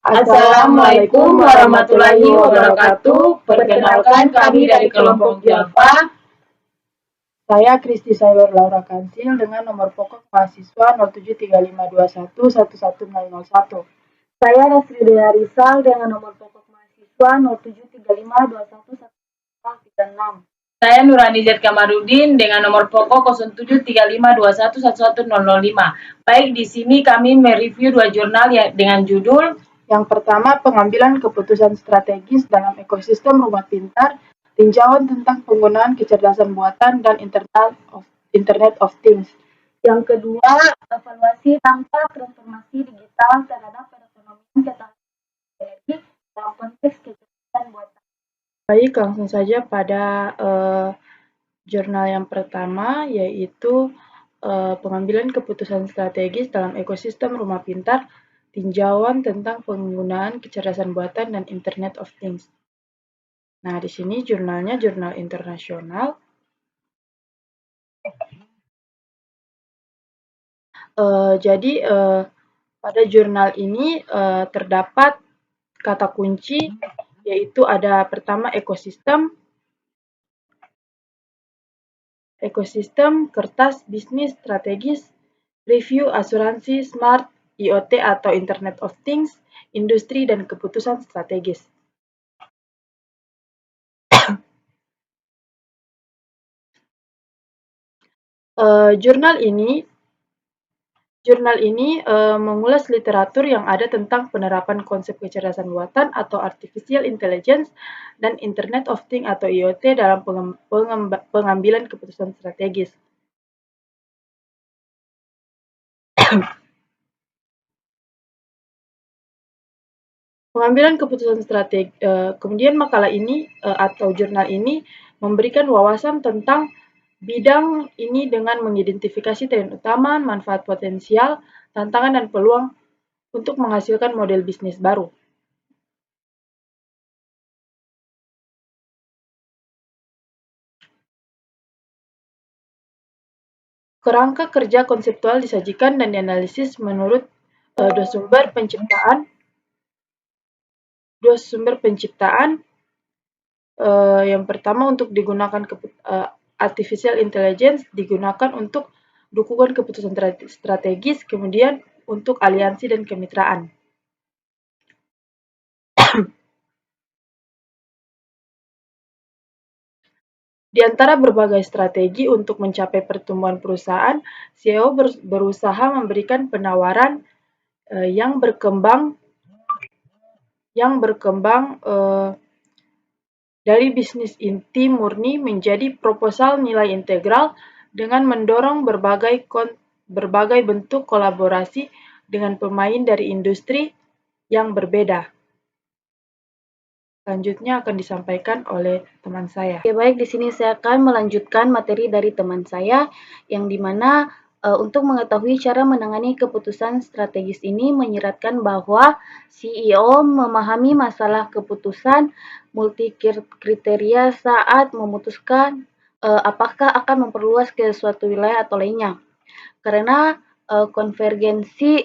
Assalamualaikum warahmatullahi wabarakatuh. Perkenalkan kami dari kelompok Java. Saya Kristi Sailor Laura Kansil dengan nomor pokok mahasiswa 0735211101. Saya Nasridina Rizal dengan nomor pokok mahasiswa 0735211136. Saya Nurani Z. Kamarudin dengan nomor pokok 0735211105. Baik, di sini kami mereview dua jurnal dengan judul Yang pertama, pengambilan keputusan strategis dalam ekosistem rumah pintar, tinjauan tentang penggunaan kecerdasan buatan dan Internet of Things. Yang kedua, evaluasi dampak transformasi digital terhadap perekonomian ketahanan energi dalam konteks kecerdasan buatan. Baik, langsung saja pada jurnal yang pertama, yaitu pengambilan keputusan strategis dalam ekosistem rumah pintar, tinjauan tentang penggunaan kecerdasan buatan dan Internet of Things. Nah, di sini jurnalnya jurnal internasional. Jadi pada jurnal ini terdapat kata kunci, yaitu ada pertama ekosistem, kertas bisnis strategis, review asuransi smart, IoT atau Internet of Things, industri dan keputusan strategis. Jurnal ini mengulas literatur yang ada tentang penerapan konsep kecerdasan buatan atau artificial intelligence dan Internet of Things atau IoT dalam pengambilan keputusan strategis. Pengambilan keputusan strategi. Kemudian makalah ini atau jurnal ini memberikan wawasan tentang bidang ini dengan mengidentifikasi tren utama, manfaat potensial, tantangan dan peluang untuk menghasilkan model bisnis baru. Kerangka kerja konseptual disajikan dan dianalisis menurut dua sumber penciptaan. Yang pertama untuk digunakan artificial intelligence digunakan untuk dukungan keputusan strategis, kemudian untuk aliansi dan kemitraan. Di antara berbagai strategi untuk mencapai pertumbuhan perusahaan, CEO berusaha memberikan penawaran yang berkembang dari bisnis inti murni menjadi proposal nilai integral dengan mendorong berbagai bentuk kolaborasi dengan pemain dari industri yang berbeda. Selanjutnya akan disampaikan oleh teman saya. Oke, baik, di sini saya akan melanjutkan materi dari teman saya yang dimana untuk mengetahui cara menangani keputusan strategis ini menyeratkan bahwa CEO memahami masalah keputusan multi kriteria saat memutuskan apakah akan memperluas ke suatu wilayah atau lainnya. Karena konvergensi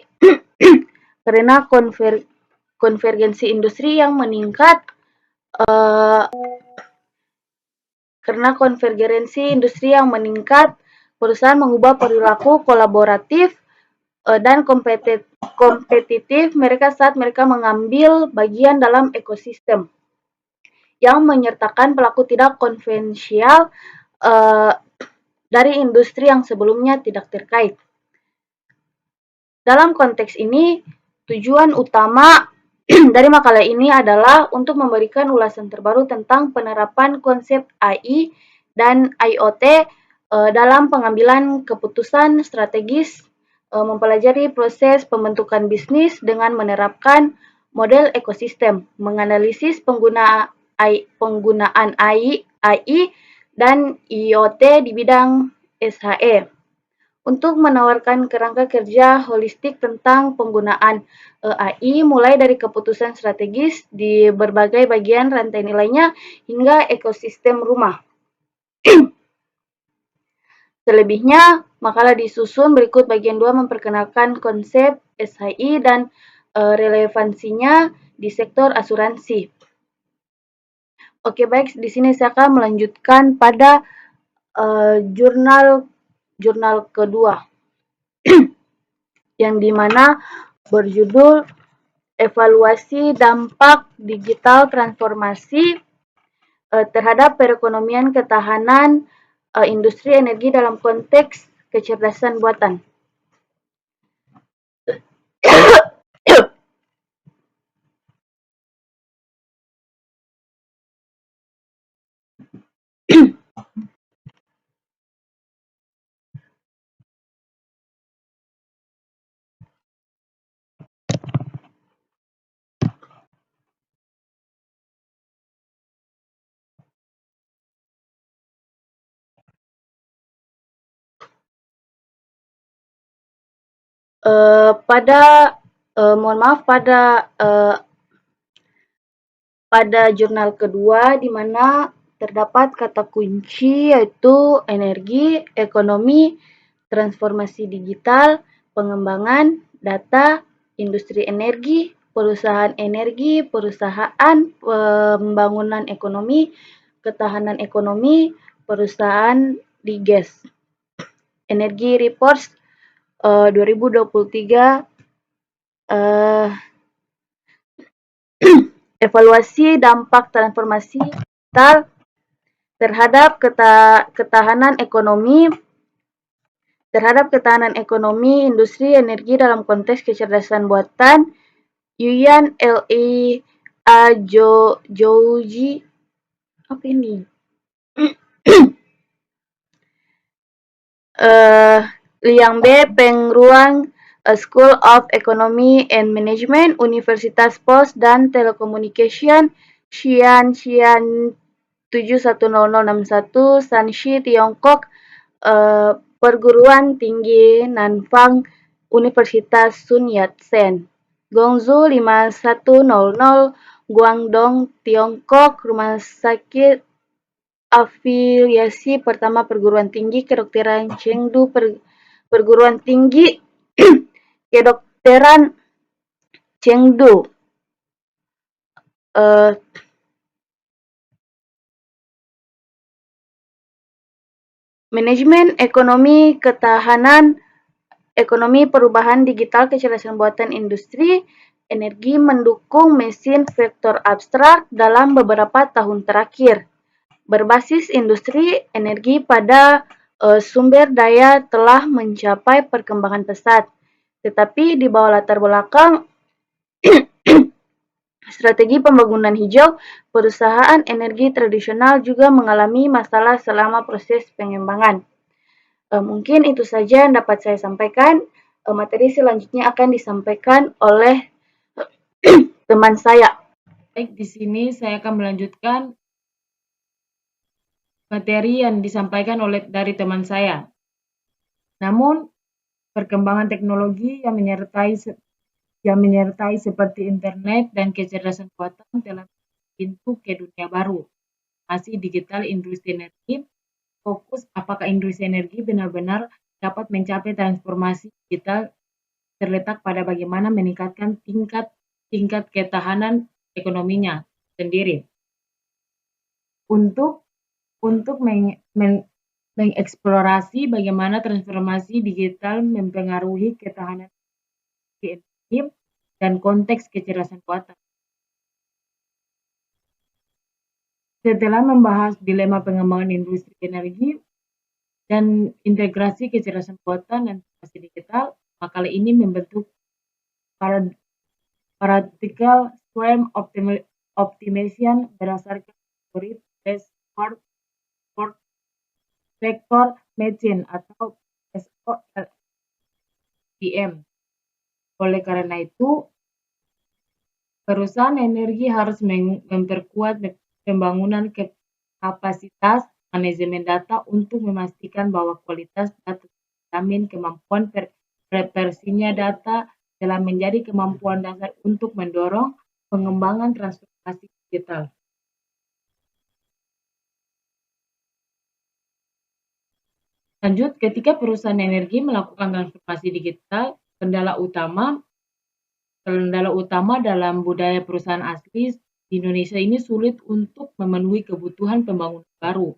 industri yang meningkat perusahaan mengubah perilaku kolaboratif dan kompetitif mereka saat mereka mengambil bagian dalam ekosistem yang menyertakan pelaku tidak konvensional dari industri yang sebelumnya tidak terkait. Dalam konteks ini, tujuan utama dari makalah ini adalah untuk memberikan ulasan terbaru tentang penerapan konsep AI dan IoT dalam pengambilan keputusan strategis, mempelajari proses pembentukan bisnis dengan menerapkan model ekosistem, menganalisis penggunaan AI dan IoT di bidang SHE. Untuk menawarkan kerangka kerja holistik tentang penggunaan AI mulai dari keputusan strategis di berbagai bagian rantai nilainya hingga ekosistem rumah. Selebihnya, makalah disusun berikut. Bagian 2 memperkenalkan konsep SHI dan relevansinya di sektor asuransi. Oke, baik, di sini saya akan melanjutkan pada jurnal kedua yang dimana berjudul evaluasi dampak digital transformasi terhadap perekonomian ketahanan industri energi dalam konteks kecerdasan buatan. Pada jurnal kedua di mana terdapat kata kunci yaitu energi, ekonomi, transformasi digital, pengembangan, data, industri energi, perusahaan pembangunan ekonomi, ketahanan ekonomi, perusahaan di gas. Energi Reports 2023 evaluasi dampak transformasi digital terhadap ketahanan ekonomi industri energi dalam konteks kecerdasan buatan. Yuan Zhouji apa ini? Liang B Pengruang School of Economy and Management, Universitas Pos dan Telekomunikasi, Xi'an 710061, Shanxi, Tiongkok, Perguruan Tinggi Nanfang, Universitas Sun Yat-sen, Guangzhou 5100, Guangdong, Tiongkok, Rumah Sakit Afiliasi Pertama Perguruan Tinggi Kedokteran Chengdu, Perguruan Tinggi Kedokteran Chengdu. Manajemen Ekonomi Ketahanan Ekonomi Perubahan Digital Kecerdasan Buatan Industri Energi mendukung mesin vektor abstrak dalam beberapa tahun terakhir. Berbasis industri energi pada sumber daya telah mencapai perkembangan pesat, tetapi di bawah latar belakang strategi pembangunan hijau, perusahaan energi tradisional juga mengalami masalah selama proses pengembangan. Mungkin itu saja yang dapat saya sampaikan. Materi selanjutnya akan disampaikan oleh teman saya. Baik, di sini saya akan melanjutkan materi yang disampaikan dari teman saya. Namun, perkembangan teknologi yang menyertai seperti internet dan kecerdasan buatan telah pintu ke dunia baru. Masih digital industri energi, fokus apakah industri energi benar-benar dapat mencapai transformasi digital terletak pada bagaimana meningkatkan tingkat ketahanan ekonominya sendiri. Untuk mengeksplorasi bagaimana transformasi digital mempengaruhi ketahanan energi dan konteks kecerdasan buatan. Setelah membahas dilema pengembangan industri energi dan integrasi kecerdasan buatan dan transformasi digital, makalah ini membentuk Practical Stream Optimization berdasarkan algoritma Vector Machine atau SOLVM. Oleh karena itu, perusahaan energi harus memperkuat pembangunan kapasitas manajemen data untuk memastikan bahwa kualitas data terjamin. Kemampuan reversinya data telah menjadi kemampuan dasar untuk mendorong pengembangan transformasi digital. Lanjut, ketika perusahaan energi melakukan transformasi digital, kendala utama Kendala utama dalam budaya perusahaan asli di Indonesia ini sulit untuk memenuhi kebutuhan pembangunan baru.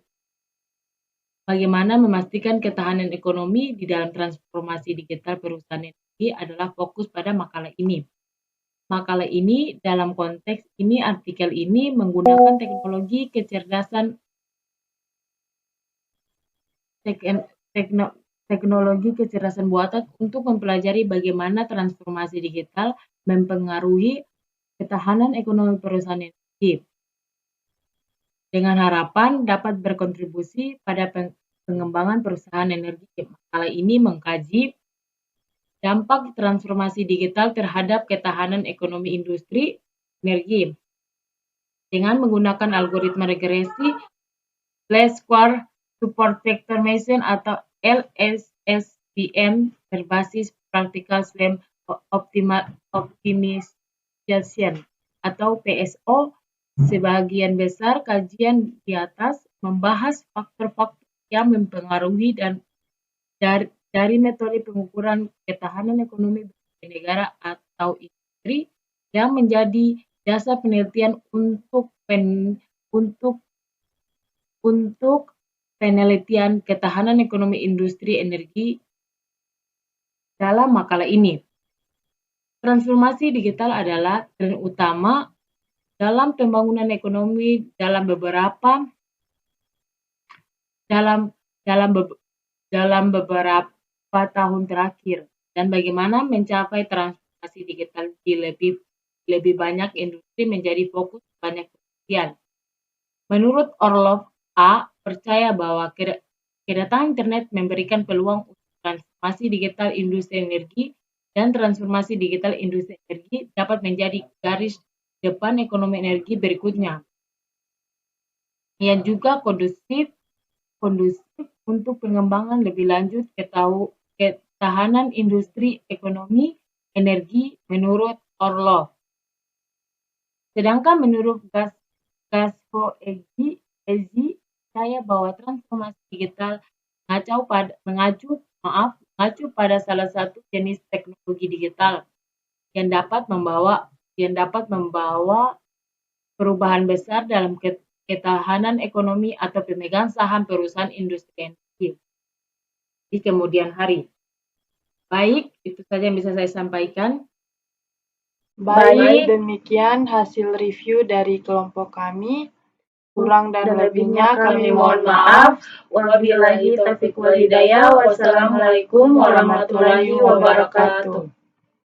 Bagaimana memastikan ketahanan ekonomi di dalam transformasi digital perusahaan energi adalah fokus pada makalah ini. Makalah ini dalam konteks ini artikel ini menggunakan teknologi kecerdasan buatan untuk mempelajari bagaimana transformasi digital mempengaruhi ketahanan ekonomi perusahaan energi, dengan harapan dapat berkontribusi pada pengembangan perusahaan energi. Makalah ini mengkaji dampak transformasi digital terhadap ketahanan ekonomi industri energi dengan menggunakan algoritma regresi Least Square Support Vector Machine atau LSSVM berbasis Practical Slam Optimization atau PSO. Sebagian besar kajian di atas membahas faktor-faktor yang mempengaruhi dan dari metode pengukuran ketahanan ekonomi negara atau industri yang menjadi dasar penelitian untuk penelitian ketahanan ekonomi industri energi. Dalam makalah ini, transformasi digital adalah tren utama dalam pembangunan ekonomi dalam beberapa tahun terakhir, dan bagaimana mencapai transformasi digital di lebih banyak industri menjadi fokus banyak penelitian. Menurut Orlov A. percaya bahwa kedatangan internet memberikan peluang untuk transformasi digital industri energi, dan transformasi digital industri energi dapat menjadi garis depan ekonomi energi berikutnya, yang juga kondusif untuk pengembangan lebih lanjut ketahanan industri ekonomi energi menurut Orlov. Sedangkan menurut Gasco Egi percaya bahwa transformasi digital mengacu pada salah satu jenis teknologi digital yang dapat membawa perubahan besar dalam ketahanan ekonomi atau pemegang saham perusahaan industri energi di kemudian hari. Baik, itu saja yang bisa saya sampaikan. Baik, demikian hasil review dari kelompok kami. Kurang dan lebihnya kami mohon maaf. Wabillahi taufiq wal hidayah. Wassalamualaikum warahmatullahi wabarakatuh.